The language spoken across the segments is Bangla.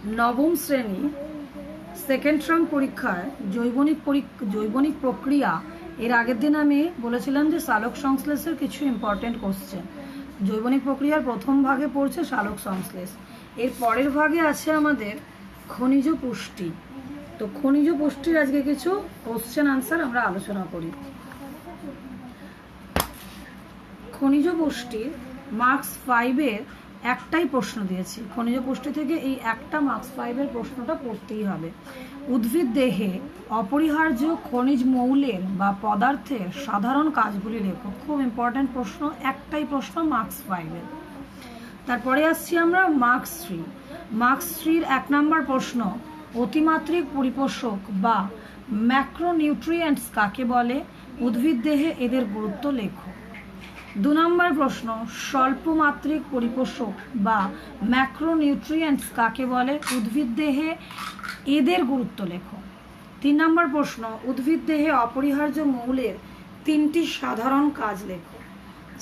নবম শ্রেণী সেকেন্ড টার্ম পরীক্ষায় জৈবনিক প্রক্রিয়া এর আগের দিন আমি বলেছিলাম যে সালোক সংশ্লেষের কিছু ইম্পর্টেন্ট কোশ্চেন। জৈবনিক প্রক্রিয়ার প্রথম ভাগে পড়ছে সালোক সংশ্লেষ, এর পরের ভাগে আছে আমাদের খনিজ পুষ্টি। তো খনিজ পুষ্টির আজকে কিছু কোশ্চেন আনসার আমরা আলোচনা করি। খনিজ পুষ্টির মার্কস 5-এর একটাই প্রশ্ন দিয়েছি। খনিজ পুষ্টি থেকে এই একটা মার্কস 5-এর প্রশ্নটা পড়তেই হবে। উদ্ভিদ দেহে অপরিহার্য খনিজ মৌলের বা পদার্থের সাধারণ কাজগুলি লেখো। খুব ইম্পর্ট্যান্ট প্রশ্ন, একটাই প্রশ্ন মার্কস 5-এর। তারপরে আসছি আমরা মার্কস 3। মার্কস 3-র 1 নম্বর প্রশ্ন, অতিমাত্রিক পরিপোষক বা ম্যাক্রোনিউট্রিয়েন্টস কাকে বলে? উদ্ভিদ দেহে এদের গুরুত্ব লেখো। 2 নম্বর প্রশ্ন, স্বল্পমাত্রিক পরিপোষক বা ম্যাক্রোনিউট্রিয়েন্টস কাকে বলে? উদ্ভিদ দেহে এদের গুরুত্ব লেখো। 3 নম্বর প্রশ্ন, উদ্ভিদ দেহে অপরিহার্য মৌলের 3টি সাধারণ কাজ লেখো।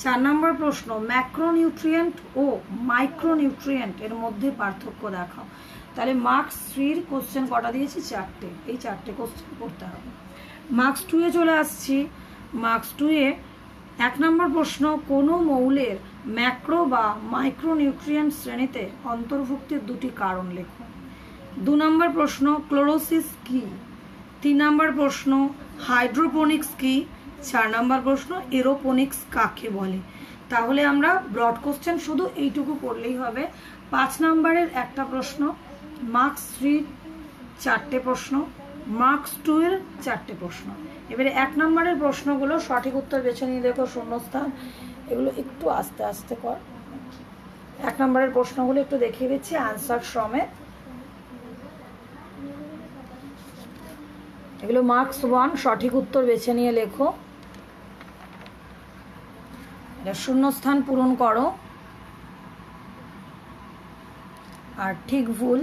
4 নম্বর প্রশ্ন, ম্যাক্রোনিউট্রিয়েন্ট ও মাইক্রোনিউট্রিয়েন্ট এর মধ্যে পার্থক্য দেখাও। তাহলে মার্কস 3-র কোশ্চেন কটা দিয়েছি? 4টে। এই 4টে কোশ্চেন করতে হবে। মার্কস 2-এ চলে আসছি। মার্কস 2-এ 1 নম্বর প্রশ্ন, কোনো মৌলের ম্যাক্রো বা মাইক্রোনিউট্রিয়েন্ট শ্রেণীতে অন্তর্ভুক্তির 2টি কারণ লেখো। 2 নম্বর প্রশ্ন, ক্লোরোসিস কি? 3 নম্বর প্রশ্ন, হাইড্রোপোনিক্স কি? 4 নম্বর প্রশ্ন, এরোপোনিক্স কাকে বলে? তাহলে আমরা ব্রড কোশ্চেন শুধু এইটুকু করলেই হবে। 5 নম্বরের একটা প্রশ্ন, মার্কস 3-র 4টে প্রশ্ন, মার্কস 2-এর 4টে প্রশ্ন। এবারে 1 নম্বরের প্রশ্নগুলো সঠিক উত্তর বেছে নিয়ে দেখো, শূন্যস্থান এগুলো একটু আস্তে আস্তে কর। 1 নম্বরের প্রশ্নগুলো একটু দেখিয়ে দিচ্ছি আনসার সমেত। এগুলো মার্কস 1, সঠিক উত্তর বেছে নিয়ে লেখো। এটা শূন্যস্থান পূরণ করো আর ঠিক ভুল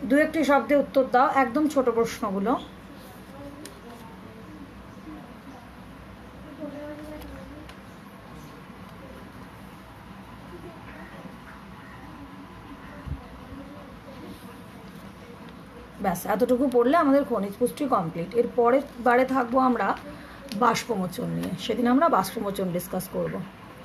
2-1টি শব্দে উত্তর দাও, একদম ছোট প্রশ্নগুলো। ব্যাস, এতটুকু পড়লে আমাদের খনিজ পুষ্টি কমপ্লিট। এর পরের বারে থাকবো আমরা বাষ্পমোচন নিয়ে, সেদিন আমরা বাষ্পমোচন ডিসকাস করব।